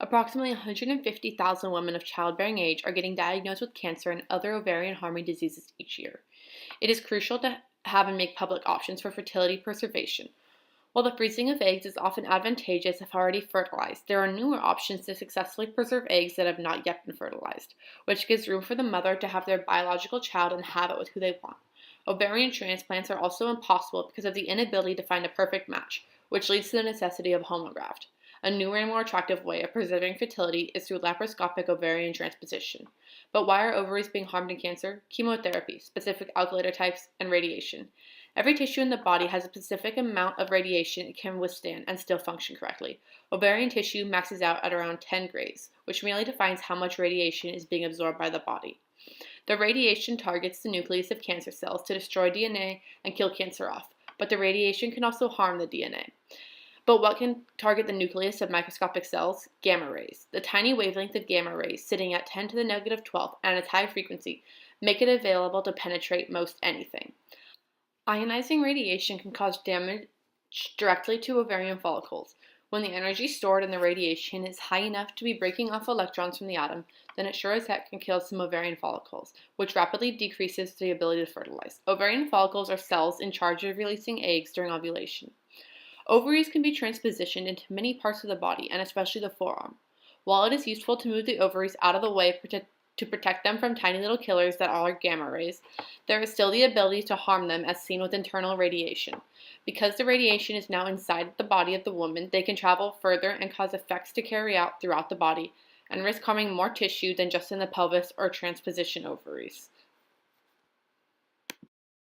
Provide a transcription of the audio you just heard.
Approximately 150,000 women of childbearing age are getting diagnosed with cancer and other ovarian harming diseases each year. It is crucial to have and make public options for fertility preservation. While the freezing of eggs is often advantageous if already fertilized, there are newer options to successfully preserve eggs that have not yet been fertilized, which gives room for the mother to have their biological child and have it with who they want. Ovarian transplants are also impossible because of the inability to find a perfect match, which leads to the necessity of homograft. A newer and more attractive way of preserving fertility is through laparoscopic ovarian transposition. But why are ovaries being harmed in cancer? Chemotherapy, specific alkylator types, and radiation. Every tissue in the body has a specific amount of radiation it can withstand and still function correctly. Ovarian tissue maxes out at around 10 grays, which merely defines how much radiation is being absorbed by the body. The radiation targets the nucleus of cancer cells to destroy DNA and kill cancer off, but the radiation can also harm the DNA. But what can target the nucleus of microscopic cells? Gamma rays. The tiny wavelength of gamma rays, sitting at 10 to the negative 12 and its high frequency, make it available to penetrate most anything. Ionizing radiation can cause damage directly to ovarian follicles. When the energy stored in the radiation is high enough to be breaking off electrons from the atom, then it sure as heck can kill some ovarian follicles, which rapidly decreases the ability to fertilize. Ovarian follicles are cells in charge of releasing eggs during ovulation. Ovaries can be transpositioned into many parts of the body, and especially the forearm. While it is useful to move the ovaries out of the way to protect them from tiny little killers that are gamma rays, there is still the ability to harm them as seen with internal radiation. Because the radiation is now inside the body of the woman, they can travel further and cause effects to carry out throughout the body, and risk harming more tissue than just in the pelvis or transposition ovaries.